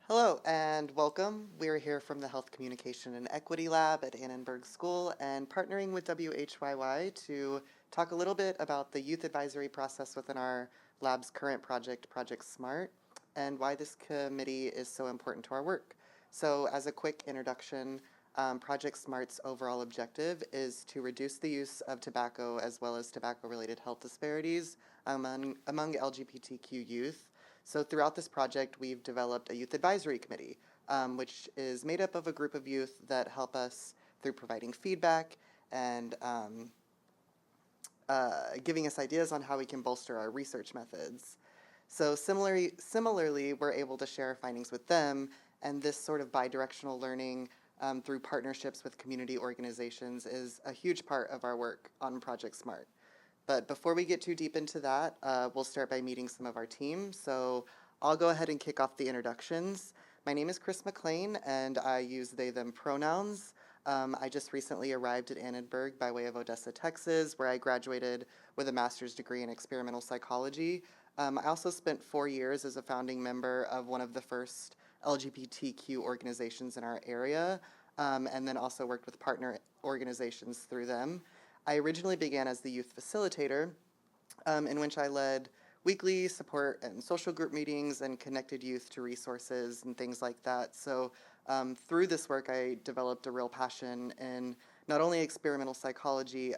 Hello and welcome. We're here from the Health Communication and Equity Lab at Annenberg School and partnering with WHYY to talk a little bit about the youth advisory process within our lab's current project, Project SMART, and why this committee is so important to our work. So as a quick introduction, Project SMART's overall objective is to reduce the use of tobacco as well as tobacco-related health disparities among LGBTQ youth. So throughout this project, we've developed a youth advisory committee, which is made up of a group of youth that help us through providing feedback and giving us ideas on how we can bolster our research methods. So similarly, we're able to share our findings with them, and this sort of bidirectional learning through partnerships with community organizations is a huge part of our work on Project SMART. But before we get too deep into that, we'll start by meeting some of our team. So I'll go ahead and kick off the introductions. My name is Chris McLean, and I use they, them pronouns. I just recently arrived at Annenberg by way of Odessa, Texas, where I graduated with a master's degree in experimental psychology. I also spent 4 years as a founding member of one of the first LGBTQ organizations in our area, and then also worked with partner organizations through them. I originally began as the youth facilitator, in which I led weekly support and social group meetings and connected youth to resources and things like that. So through this work, I developed a real passion in not only experimental psychology,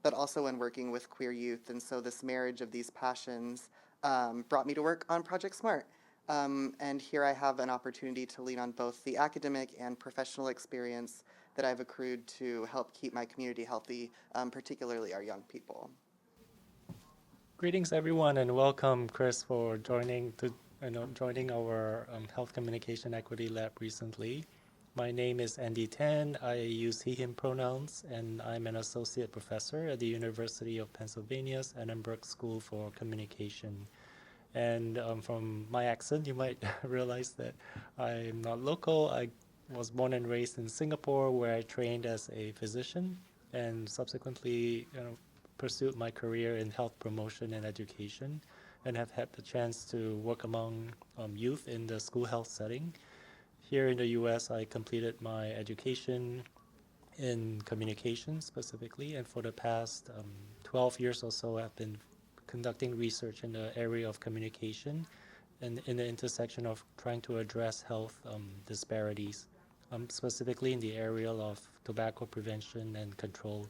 but also in working with queer youth. And so this marriage of these passions brought me to work on Project SMART. And here I have an opportunity to lean on both the academic and professional experience that I've accrued to help keep my community healthy, particularly our young people. Greetings, everyone, and welcome, Chris, for joining our Health Communication Equity Lab recently. My name is Andy Tan. I use he/him pronouns, and I'm an associate professor at the University of Pennsylvania's Annenberg School for Communication. And from my accent, you might realize that I'm not local. I was born and raised in Singapore, where I trained as a physician and subsequently pursued my career in health promotion and education, and have had the chance to work among youth in the school health setting. Here in the US, I completed my education in communication specifically, and for the past 12 years or so, I've been conducting research in the area of communication and in the intersection of trying to address health disparities, specifically in the area of tobacco prevention and control.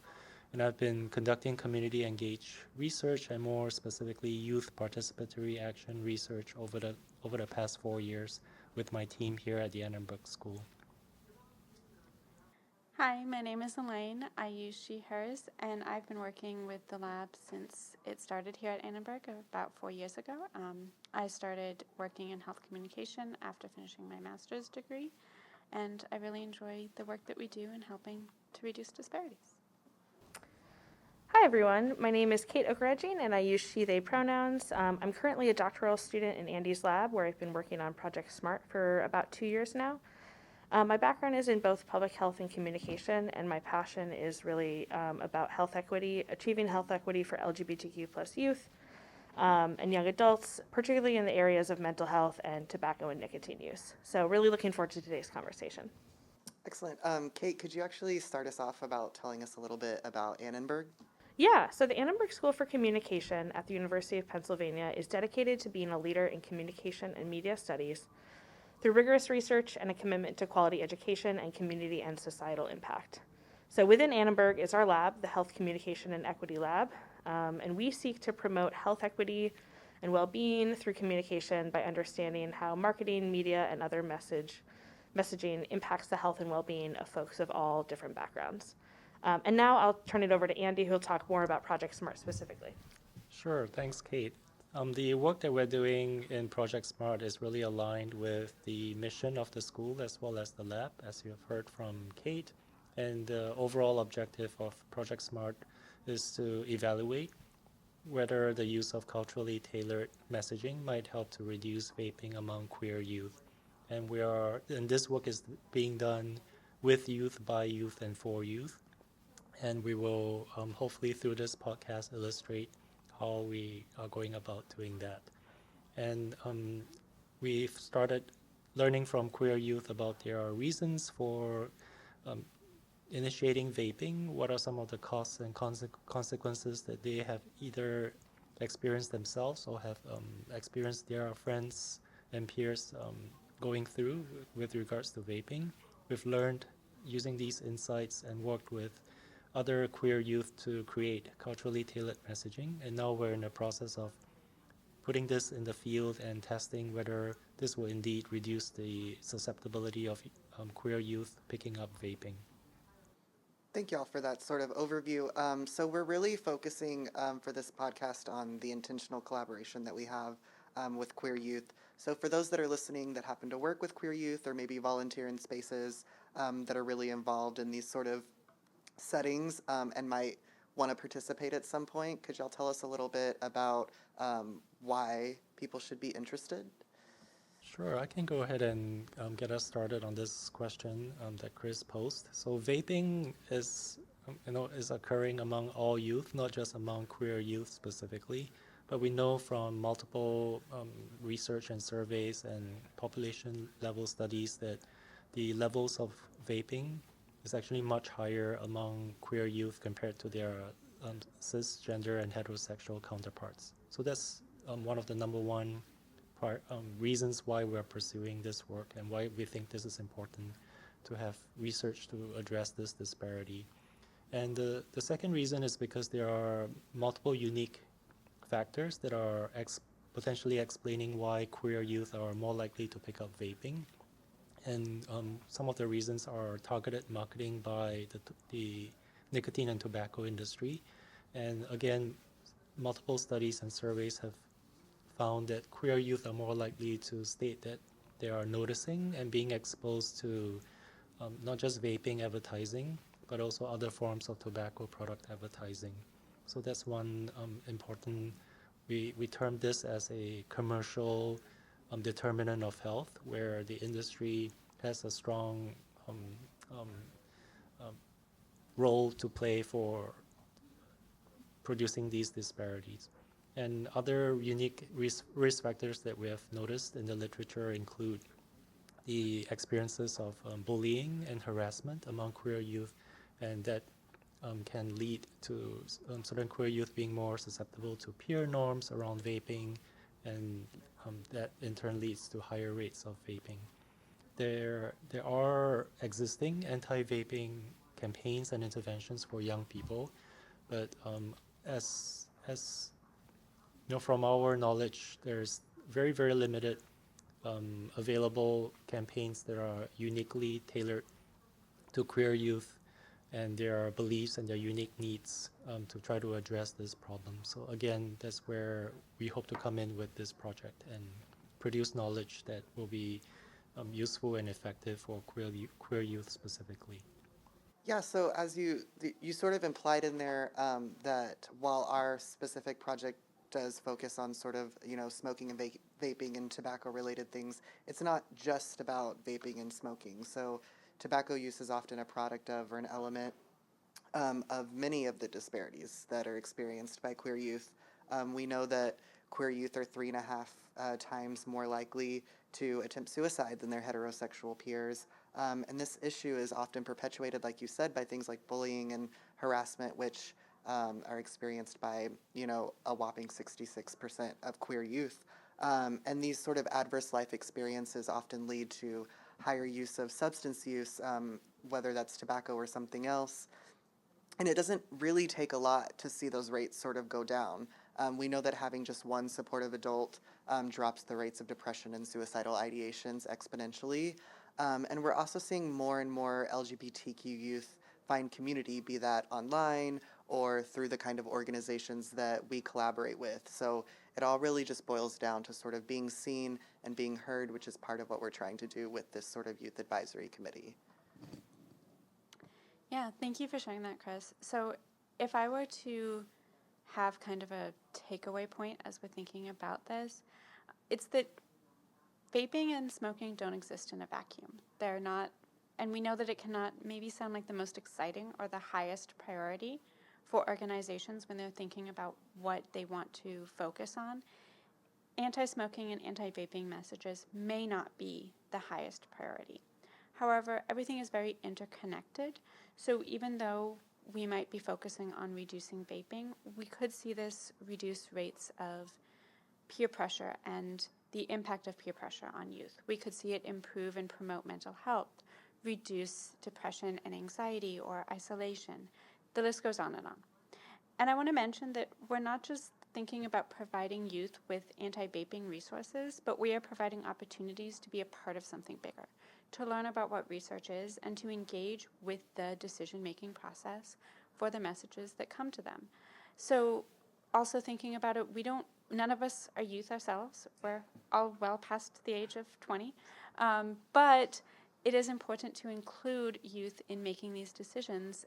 And I've been conducting community engaged research and more specifically youth participatory action research over the past 4 years with my team here at the Annenberg School. Hi, my name is Elaine. I use she, hers, and I've been working with the lab since it started here at Annenberg about 4 years ago. I started working in health communication after finishing my master's degree, and I really enjoy the work that we do in helping to reduce disparities. Hi everyone, my name is Kate Okeragine and I use she, they pronouns. I'm currently a doctoral student in Andy's lab where I've been working on Project SMART for about 2 years now. My background is in both public health and communication, and my passion is really about health equity, achieving health equity for LGBTQ plus youth and young adults, particularly in the areas of mental health and tobacco and nicotine use. So really looking forward to today's conversation. Excellent. Kate, could you actually start us off about telling us a little bit about Annenberg? Yeah, so the Annenberg School for Communication at the University of Pennsylvania is dedicated to being a leader in communication and media studies through rigorous research and a commitment to quality education and community and societal impact. So within Annenberg is our lab, the Health Communication and Equity Lab, and we seek to promote health equity and well-being through communication by understanding how marketing, media, and other messaging impacts the health and well-being of folks of all different backgrounds. And now I'll turn it over to Andy, who'll talk more about Project SMART specifically. Sure, thanks, Kate. The work that we're doing in Project SMART is really aligned with the mission of the school as well as the lab, as you have heard from Kate. And the overall objective of Project SMART is to evaluate whether the use of culturally tailored messaging might help to reduce vaping among queer youth. And this work is being done with youth, by youth, and for youth. And we will hopefully through this podcast illustrate how we are going about doing that. And we've started learning from queer youth about their reasons for um, initiating vaping, what are some of the costs and consequences that they have either experienced themselves or have experienced their friends and peers going through with regards to vaping. We've learned using these insights and worked with other queer youth to create culturally tailored messaging, and now we're in the process of putting this in the field and testing whether this will indeed reduce the susceptibility of queer youth picking up vaping. Thank you all for that sort of overview. So we're really focusing for this podcast on the intentional collaboration that we have with queer youth. So for those that are listening that happen to work with queer youth or maybe volunteer in spaces that are really involved in these sort of settings and might want to participate at some point, could y'all tell us a little bit about why people should be interested? Sure, I can go ahead and get us started on this question that Chris posed. So vaping is occurring among all youth, not just among queer youth specifically, but we know from multiple research and surveys and population level studies that the levels of vaping is actually much higher among queer youth compared to their cisgender and heterosexual counterparts. So that's one of the number one reasons why we're pursuing this work and why we think this is important to have research to address this disparity. And the second reason is because there are multiple unique factors that are potentially explaining why queer youth are more likely to pick up vaping. And some of the reasons are targeted marketing by the nicotine and tobacco industry. And again, multiple studies and surveys have found that queer youth are more likely to state that they are noticing and being exposed to not just vaping advertising, but also other forms of tobacco product advertising. So that's one important, we term this as a commercial determinant of health, where the industry has a strong um, um, role to play for producing these disparities. And other unique risk factors that we have noticed in the literature include the experiences of bullying and harassment among queer youth, and that can lead to certain queer youth being more susceptible to peer norms around vaping, and that in turn leads to higher rates of vaping. There are existing anti-vaping campaigns and interventions for young people, but as from our knowledge, there's very limited available campaigns that are uniquely tailored to queer youth and their beliefs and their unique needs to try to address this problem. So again, that's where we hope to come in with this project and produce knowledge that will be useful and effective for queer youth specifically. Yeah, so as you sort of implied in there that while our specific project does focus on sort of smoking and vaping and tobacco related things, it's not just about vaping and smoking. So tobacco use is often a product of or an element of many of the disparities that are experienced by queer youth. We know that queer youth are 3.5 times more likely to attempt suicide than their heterosexual peers. And this issue is often perpetuated, like you said, by things like bullying and harassment, which are experienced by, a whopping 66% of queer youth. And these sort of adverse life experiences often lead to higher use of substance use, whether that's tobacco or something else. And it doesn't really take a lot to see those rates sort of go down. We know that having just one supportive adult drops the rates of depression and suicidal ideations exponentially. And we're also seeing more and more LGBTQ youth find community, be that online or through the kind of organizations that we collaborate with. So it all really just boils down to sort of being seen and being heard, which is part of what we're trying to do with this sort of youth advisory committee. Yeah, thank you for sharing that, Chris. So if I were to have kind of a takeaway point as we're thinking about this, it's that vaping and smoking don't exist in a vacuum. They're not, and we know that it cannot maybe sound like the most exciting or the highest priority for organizations when they're thinking about what they want to focus on. anti-smoking and anti-vaping messages may not be the highest priority. However, everything is very interconnected, so even though we might be focusing on reducing vaping, we could see this reduce rates of peer pressure and the impact of peer pressure on youth. We could see it improve and promote mental health, reduce depression and anxiety or isolation. The list goes on and on. And I want to mention that we're not just thinking about providing youth with anti-vaping resources, but we are providing opportunities to be a part of something bigger, to learn about what research is, and to engage with the decision-making process for the messages that come to them. So also thinking about it, none of us are youth ourselves. We're all well past the age of 20. But it is important to include youth in making these decisions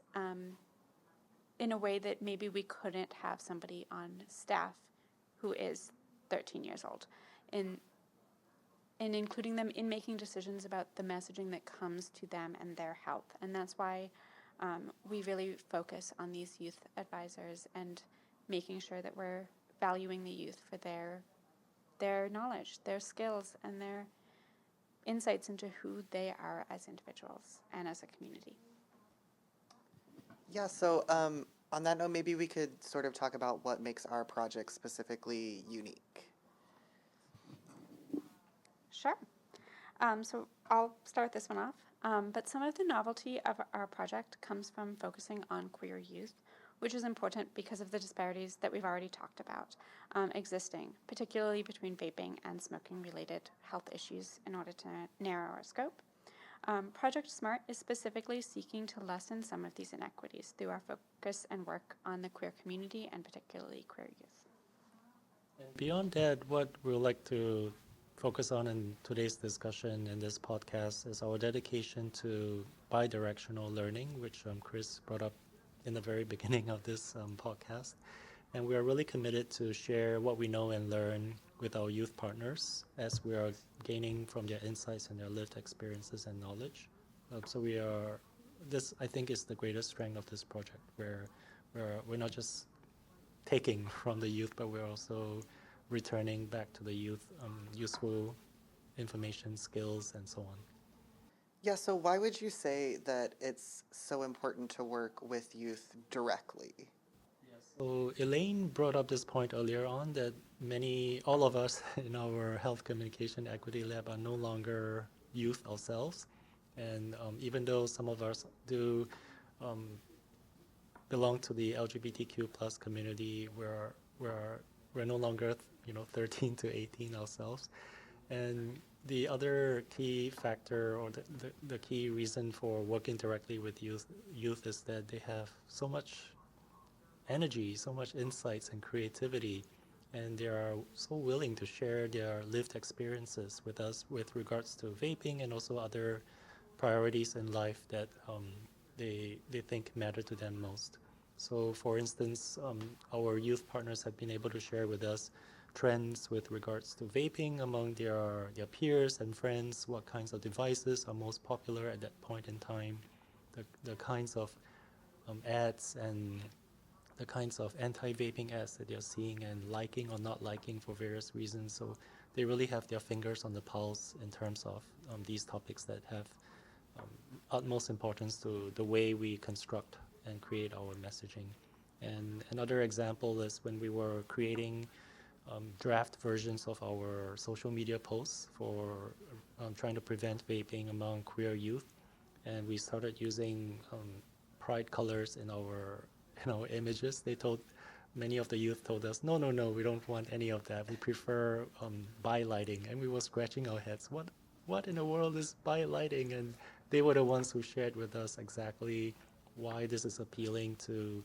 in a way that maybe we couldn't have somebody on staff who is 13 years old. And including them in making decisions about the messaging that comes to them and their health. And that's why we really focus on these youth advisors and making sure that we're valuing the youth for their knowledge, their skills, and their insights into who they are as individuals and as a community. Yeah, so on that note, maybe we could sort of talk about what makes our project specifically unique. Sure. So I'll start this one off. But some of the novelty of our project comes from focusing on queer youth, which is important because of the disparities that we've already talked about existing, particularly between vaping and smoking-related health issues in order to narrow our scope. Project SMART is specifically seeking to lessen some of these inequities through our focus and work on the queer community and particularly queer youth. And beyond that, what we'd like to focus on in today's discussion and this podcast is our dedication to bidirectional learning, which Chris brought up in the very beginning of this podcast. And we are really committed to share what we know and learn with our youth partners as we are gaining from their insights and their lived experiences and knowledge. This I think is the greatest strength of this project, where we're not just taking from the youth, but we're also returning back to the youth useful information, skills, and so on. Yeah, so why would you say that it's so important to work with youth directly? So Elaine brought up this point earlier on that all of us in our health communication equity lab are no longer youth ourselves. And even though some of us do belong to the LGBTQ plus community, we're no longer 13 to 18 ourselves. And the other key factor or the key reason for working directly with youth is that they have so much energy, so much insights and creativity, and they are so willing to share their lived experiences with us with regards to vaping and also other priorities in life that they think matter to them most. So for instance, our youth partners have been able to share with us trends with regards to vaping among their peers and friends, what kinds of devices are most popular at that point in time, the kinds of ads and the kinds of anti-vaping ads that they're seeing and liking or not liking for various reasons. So they really have their fingers on the pulse in terms of these topics that have utmost importance to the way we construct and create our messaging. And another example is when we were creating draft versions of our social media posts for trying to prevent vaping among queer youth, and we started using pride colors in our images. Many of the youth told us, no, we don't want any of that. We prefer bi-lighting. And we were scratching our heads. What in the world is bi-lighting? And they were the ones who shared with us exactly why this is appealing to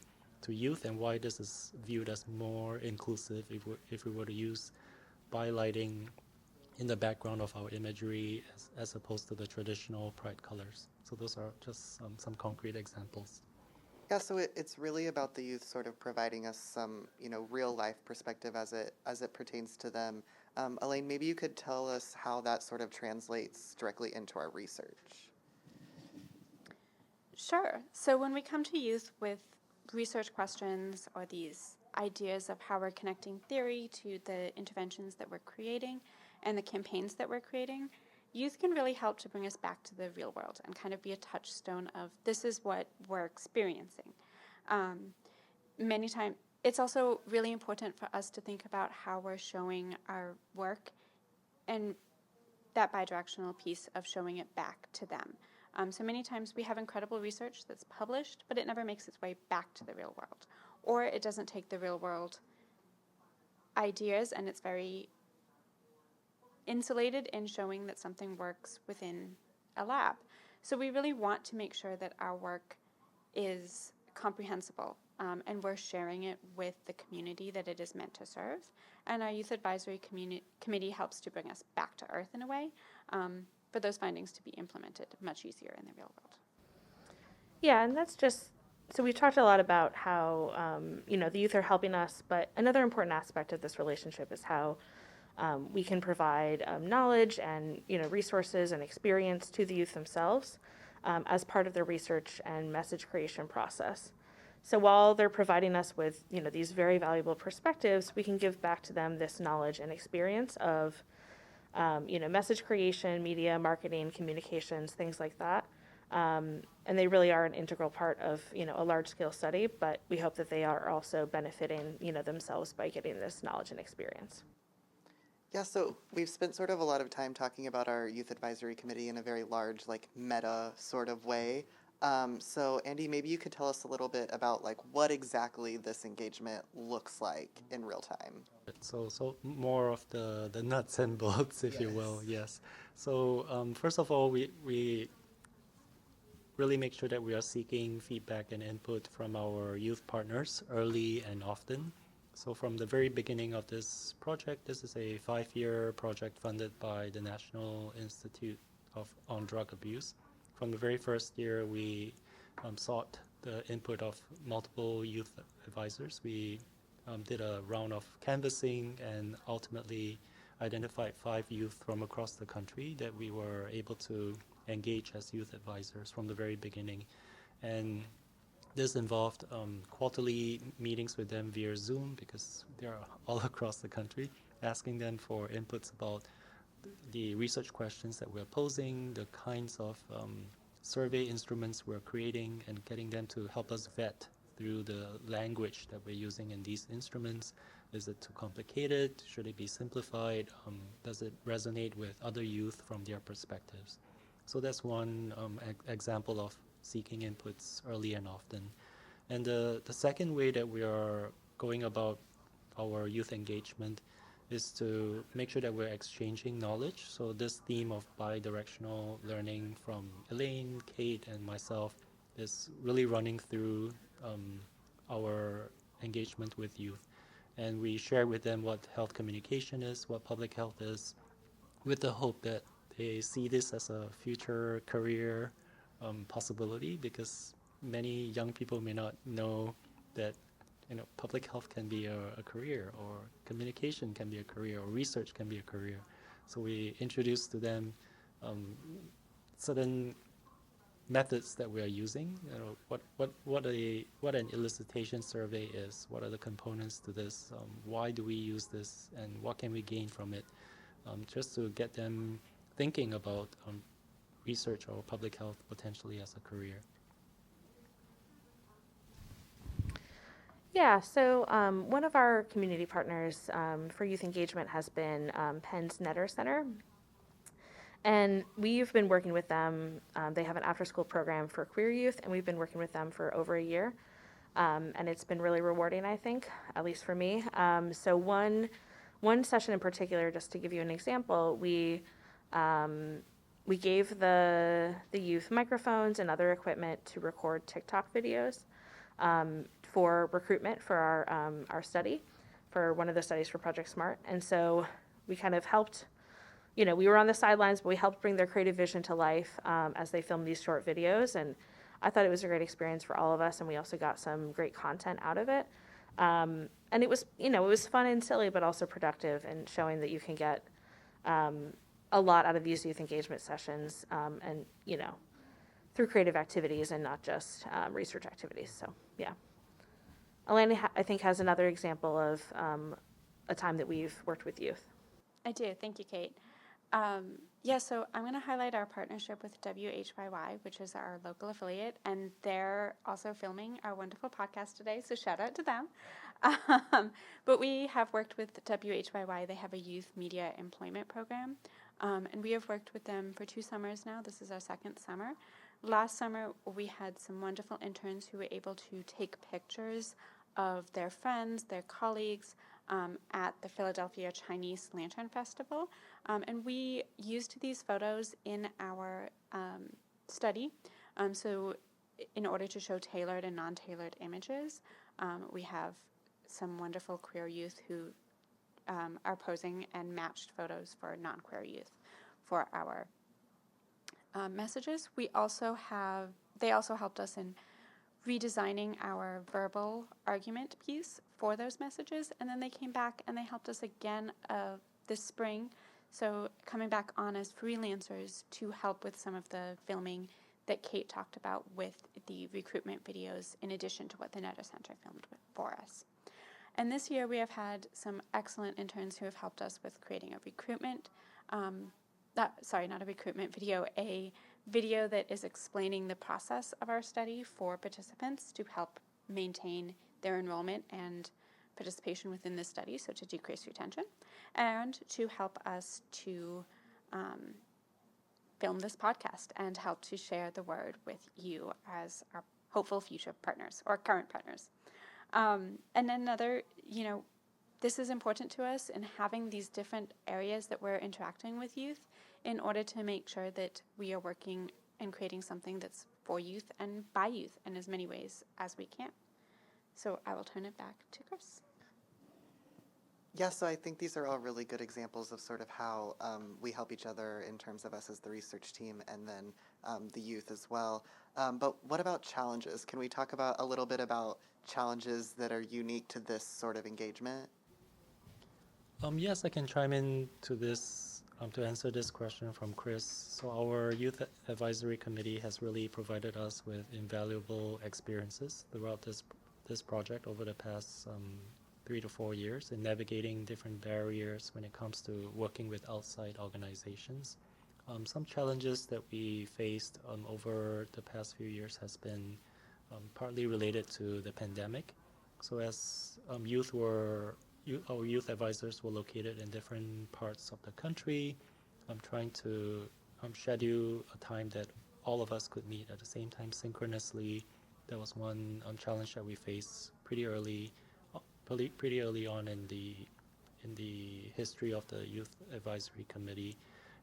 youth and why this is viewed as more inclusive if we were to use bi-lighting in the background of our imagery as opposed to the traditional pride colors. So those are just some concrete examples. Yeah, so it's really about the youth sort of providing us some, real life perspective as it pertains to them. Elaine, maybe you could tell us how that sort of translates directly into our research. Sure. So when we come to youth with research questions or these ideas of how we're connecting theory to the interventions that we're creating and the campaigns that we're creating, youth can really help to bring us back to the real world and kind of be a touchstone of this is what we're experiencing. Many times, it's also really important for us to think about how we're showing our work and that bidirectional piece of showing it back to them. So many times we have incredible research that's published, but it never makes its way back to the real world. Or it doesn't take the real world ideas and it's very insulated in showing that something works within a lab. So we really want to make sure that our work is comprehensible and we're sharing it with the community that it is meant to serve. And our Youth Advisory Committee helps to bring us back to earth in a way for those findings to be implemented much easier in the real world. Yeah, and that's just, so we've talked a lot about how, the youth are helping us, but another important aspect of this relationship is how we can provide knowledge and, resources and experience to the youth themselves as part of their research and message creation process. So while they're providing us with, these very valuable perspectives, we can give back to them this knowledge and experience of, message creation, media, marketing, communications, things like that. And they really are an integral part of, a large-scale study, but we hope that they are also benefiting, themselves by getting this knowledge and experience. Yeah, so we've spent sort of a lot of time talking about our Youth Advisory Committee in a very large, meta sort of way. So Andy, maybe you could tell us a little bit about what exactly this engagement looks like in real time. So more of the nuts and bolts, if you will, yes. So first of all, we really make sure that we are seeking feedback and input from our youth partners early and often. So from the very beginning of this project, this is a 5-year project funded by the National Institute on Drug Abuse. From the very first year, we sought the input of multiple youth advisors. We did a round of canvassing and ultimately identified 5 youth from across the country that we were able to engage as youth advisors from the very beginning. And this involved quarterly meetings with them via Zoom because they're all across the country, asking them for inputs about the research questions that we're posing, the kinds of survey instruments we're creating, and getting them to help us vet through the language that we're using in these instruments. Is it too complicated? Should it be simplified? Does it resonate with other youth from their perspectives? So that's one example of seeking inputs early and often. And the second way that we are going about our youth engagement is to make sure that we're exchanging knowledge. So this theme of bi-directional learning from Elaine, Kate, and myself is really running through our engagement with youth. And we share with them what health communication is, what public health is, with the hope that they see this as a future career possibility, because many young people may not know that public health can be a career, or communication can be a career, or research can be a career. So we introduce to them certain methods that we are using. What an elicitation survey is. What are the components to this? Why do we use this, and what can we gain from it? Just to get them thinking about research or public health potentially as a career. Yeah, so one of our community partners for youth engagement has been Penn's Netter Center. And we've been working with them. They have an after-school program for queer youth, and we've been working with them for over a year. And it's been really rewarding, I think, at least for me. So one session in particular, just to give you an example, we gave the youth microphones and other equipment to record TikTok videos for recruitment for our study, for one of the studies for Project SMART. And so we kind of helped, we were on the sidelines, but we helped bring their creative vision to life as they filmed these short videos. And I thought it was a great experience for all of us, and we also got some great content out of it. And it was, it was fun and silly, but also productive, and showing that you can get a lot out of these youth engagement sessions, and, through creative activities and not just research activities. So, yeah. Elena, I think, has another example of a time that we've worked with youth. I do. Thank you, Kate. So I'm going to highlight our partnership with WHYY, which is our local affiliate, and they're also filming our wonderful podcast today, so shout out to them. But we have worked with WHYY. They have a youth media employment program, and we have worked with them for 2 summers now. This is our 2nd summer. Last summer, we had some wonderful interns who were able to take pictures of their friends, their colleagues, at the Philadelphia Chinese Lantern Festival. And we used these photos in our study. So in order to show tailored and non-tailored images, we have some wonderful queer youth who are posing and matched photos for non-queer youth for our messages. They also helped us in redesigning our verbal argument piece for those messages, and then they came back and they helped us again this spring, so coming back on as freelancers to help with some of the filming that Kate talked about with the recruitment videos, in addition to what the Netta Center filmed for us. And this year we have had some excellent interns who have helped us with creating a recruitment, not a recruitment video, a video that is explaining the process of our study for participants to help maintain their enrollment and participation within the study, so to decrease retention, and to help us to film this podcast and help to share the word with you as our hopeful future partners or current partners. And another, this is important to us in having these different areas that we're interacting with youth in order to make sure that we are working and creating something that's for youth and by youth in as many ways as we can. So I will turn it back to Chris. Yeah, so I think these are all really good examples of sort of how we help each other in terms of us as the research team and then the youth as well. But what about challenges? Can we talk about a little bit about challenges that are unique to this sort of engagement? Yes, I can chime in to this to answer this question from Chris. So our Youth Advisory Committee has really provided us with invaluable experiences throughout this project over the past 3 to 4 years in navigating different barriers when it comes to working with outside organizations. Some challenges that we faced over the past few years has been partly related to the pandemic. So as our youth advisors were located in different parts of the country. I'm trying to schedule a time that all of us could meet at the same time synchronously. That was one challenge that we faced pretty early on in the history of the Youth Advisory Committee.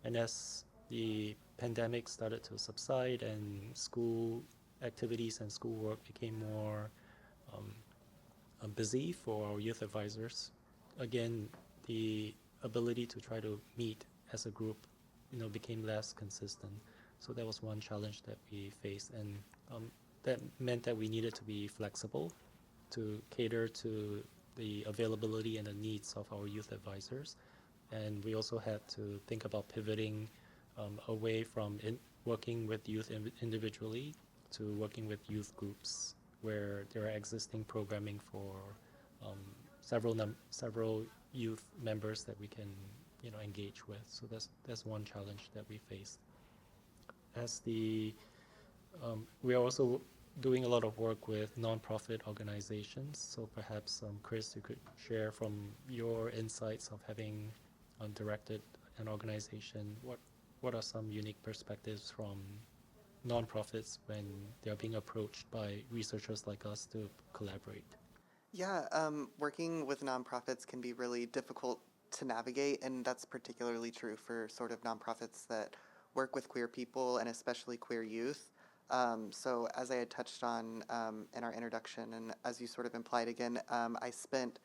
And as the pandemic started to subside and school activities and schoolwork became more busy for our youth advisors, again, the ability to try to meet as a group, became less consistent. So that was one challenge that we faced, and that meant that we needed to be flexible to cater to the availability and the needs of our youth advisors. And we also had to think about pivoting away from working with youth individually to working with youth groups, where there are existing programming for several youth members that we can engage with. So that's one challenge that we faced. We are also doing a lot of work with nonprofit organizations. So perhaps Chris, you could share from your insights of having directed an organization. What are some unique perspectives from nonprofits when they're being approached by researchers like us to collaborate? Yeah, working with nonprofits can be really difficult to navigate, and that's particularly true for sort of nonprofits that work with queer people and especially queer youth. So as I had touched on in our introduction, and as you sort of implied again, I spent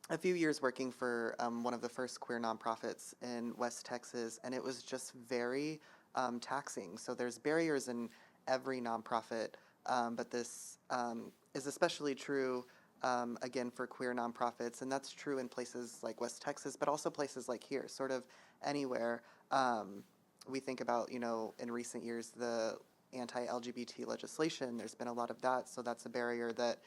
a few years working for one of the first queer nonprofits in West Texas, and it was just very taxing. So there's barriers in every nonprofit, but this is especially true, again, for queer nonprofits, and that's true in places like West Texas, but also places like here, sort of anywhere. We think about, in recent years, the anti-LGBT legislation. There's been a lot of that, so that's a barrier that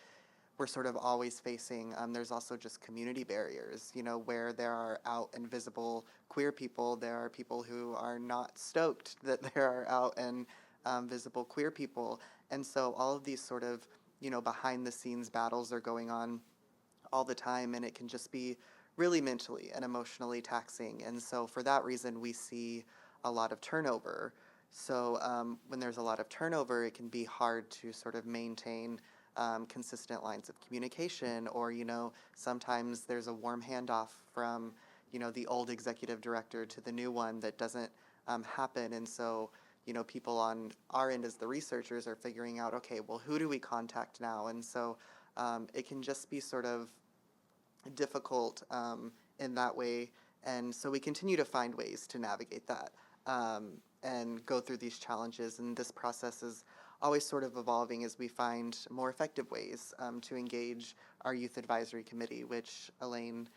we're sort of always facing. There's also just community barriers, where there are out and visible queer people, there are people who are not stoked that there are out and visible queer people. And so all of these sort of, behind the scenes battles are going on all the time, and it can just be really mentally and emotionally taxing. And so for that reason, we see a lot of turnover. So when there's a lot of turnover, it can be hard to sort of maintain consistent lines of communication, or, sometimes there's a warm handoff from, the old executive director to the new one that doesn't happen. And so, people on our end as the researchers are figuring out, okay, well, who do we contact now? And so it can just be sort of difficult in that way. And so we continue to find ways to navigate that and go through these challenges. And this process is always sort of evolving as we find more effective ways to engage our Youth Advisory Committee, which, Elaine,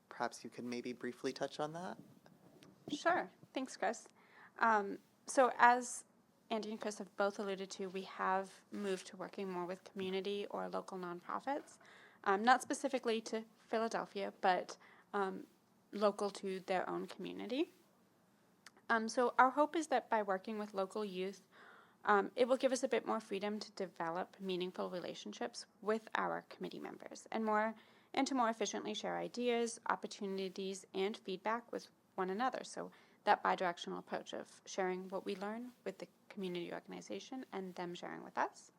perhaps you could maybe briefly touch on that? Sure. Thanks, Chris. So as Andy and Chris have both alluded to, we have moved to working more with community or local nonprofits, not specifically to Philadelphia, but local to their own community. So our hope is that by working with local youth, it will give us a bit more freedom to develop meaningful relationships with our committee members and to more efficiently share ideas, opportunities, and feedback with one another. So that bidirectional approach of sharing what we learn with the community organization and them sharing with us.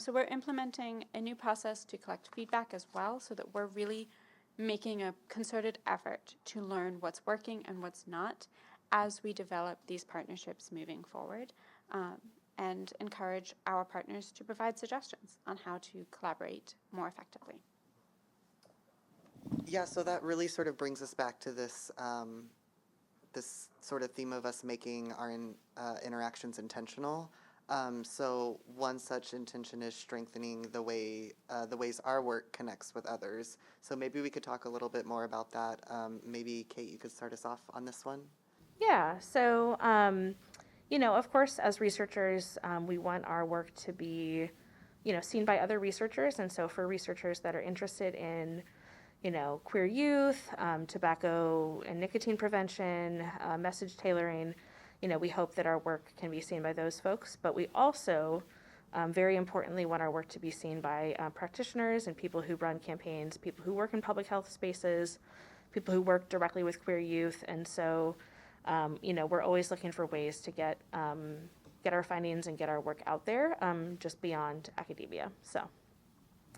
So we're implementing a new process to collect feedback as well, so that we're really making a concerted effort to learn what's working and what's not as we develop these partnerships moving forward, and encourage our partners to provide suggestions on how to collaborate more effectively. Yeah, so that really sort of brings us back to this this sort of theme of us making our interactions intentional. So one such intention is strengthening the ways our work connects with others. So maybe we could talk a little bit more about that. Maybe Kate, you could start us off on this one. Yeah, so, of course, as researchers, we want our work to be, seen by other researchers. And so for researchers that are interested in, queer youth, tobacco and nicotine prevention, message tailoring, we hope that our work can be seen by those folks. But we also, very importantly, want our work to be seen by practitioners and people who run campaigns, people who work in public health spaces, people who work directly with queer youth. And so, we're always looking for ways to get our findings and get our work out there, just beyond academia. So,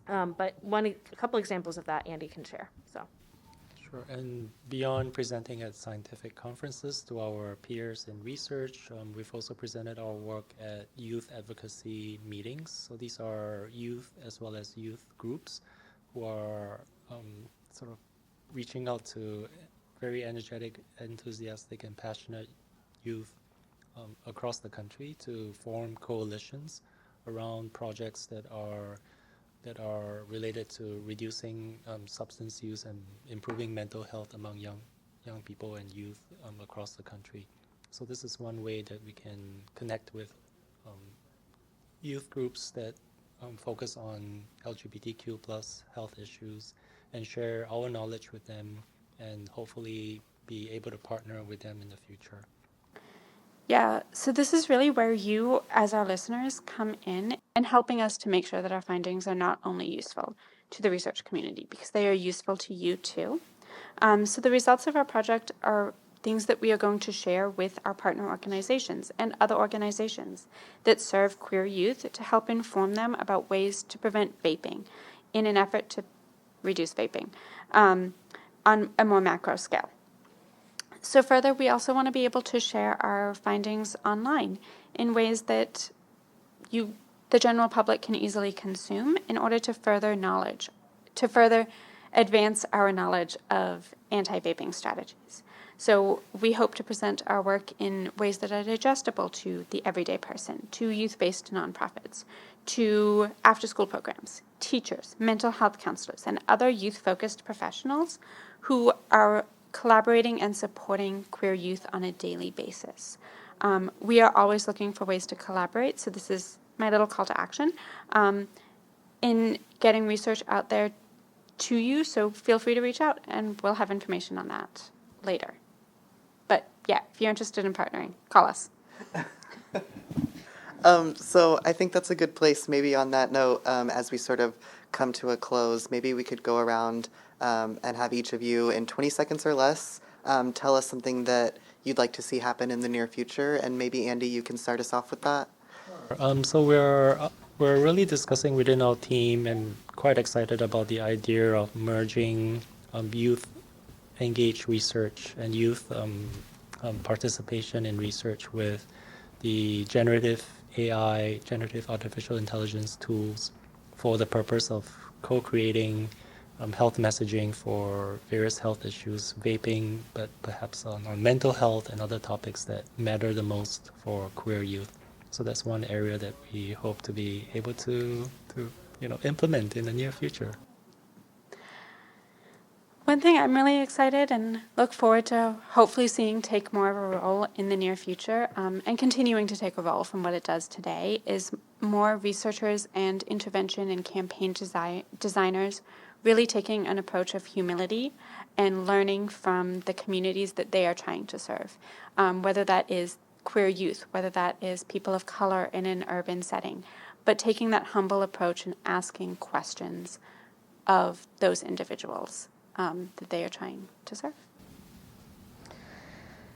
but a couple examples of that Andy can share. So. Sure, and beyond presenting at scientific conferences to our peers in research, we've also presented our work at youth advocacy meetings. So these are youth as well as youth groups who are sort of reaching out to very energetic, enthusiastic, and passionate youth across the country to form coalitions around projects that are related to reducing substance use and improving mental health among young people and youth across the country. So this is one way that we can connect with youth groups that focus on LGBTQ plus health issues and share our knowledge with them, and hopefully be able to partner with them in the future. Yeah, so this is really where you, as our listeners, come in and helping us to make sure that our findings are not only useful to the research community, because they are useful to you too. So the results of our project are things that we are going to share with our partner organizations and other organizations that serve queer youth to help inform them about ways to prevent vaping in an effort to reduce vaping on a more macro scale. So further, we also want to be able to share our findings online in ways that the general public can easily consume in order to further advance our knowledge of anti-vaping strategies. So we hope to present our work in ways that are digestible to the everyday person, to youth-based nonprofits, to after-school programs, teachers, mental health counselors, and other youth-focused professionals who are collaborating and supporting queer youth on a daily basis. We are always looking for ways to collaborate, so this is my little call to action. in getting research out there to you, so feel free to reach out and we'll have information on that later. But yeah, if you're interested in partnering, call us. So I think that's a good place, maybe on that note, as we sort of come to a close, maybe we could go around and have each of you in 20 seconds or less tell us something that you'd like to see happen in the near future, and maybe Andy, you can start us off with that. So we're really discussing within our team and quite excited about the idea of merging youth engaged research and youth participation in research with the generative AI, generative artificial intelligence tools for the purpose of co-creating health messaging for various health issues, vaping, but perhaps on mental health and other topics that matter the most for queer youth. So that's one area that we hope to be able to implement in the near future. One thing I'm really excited and look forward to hopefully seeing take more of a role in the near future and continuing to take a role from what it does today is more researchers and intervention and campaign designers really taking an approach of humility and learning from the communities that they are trying to serve, whether that is queer youth, whether that is people of color in an urban setting, but taking that humble approach and asking questions of those individuals that they are trying to serve.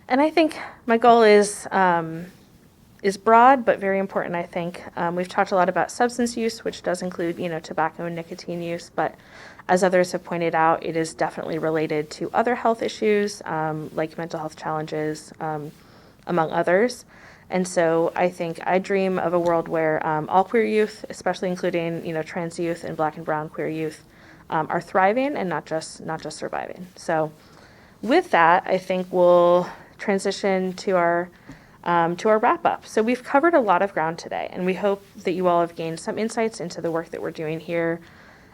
And I think my goal is broad but very important. I think we've talked a lot about substance use, which does include tobacco and nicotine use, but as others have pointed out, it is definitely related to other health issues like mental health challenges, among others. And so I think I dream of a world where all queer youth, especially including trans youth and Black and brown queer youth, are thriving and not just surviving. So with that, I think we'll transition to our wrap up. So we've covered a lot of ground today, and we hope that you all have gained some insights into the work that we're doing here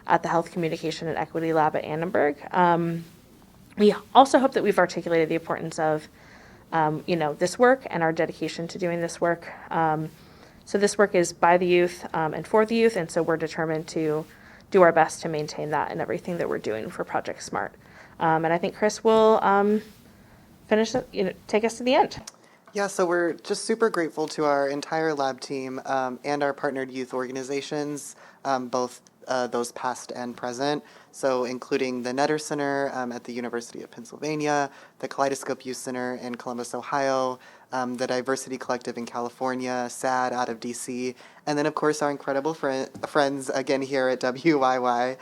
at the Health Communication and Equity Lab at Annenberg. We also hope that we've articulated the importance of this work and our dedication to doing this work. So this work is by the youth and for the youth, and so we're determined to do our best to maintain that in everything that we're doing for Project SMART. And I think Chris will take us to the end. Yeah, so we're just super grateful to our entire lab team and our partnered youth organizations, both those past and present. So including the Netter Center at the University of Pennsylvania, the Kaleidoscope Youth Center in Columbus, Ohio, the Diversity Collective in California, SAD out of DC, and then of course our incredible friends again here at WHYY.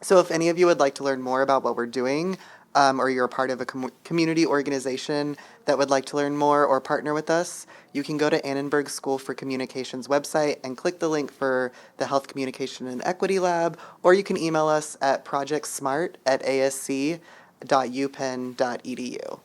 So if any of you would like to learn more about what we're doing, or you're a part of a community organization that would like to learn more or partner with us, you can go to Annenberg School for Communications website and click the link for the Health Communication and Equity Lab, or you can email us at projectsmart@asc.upenn.edu.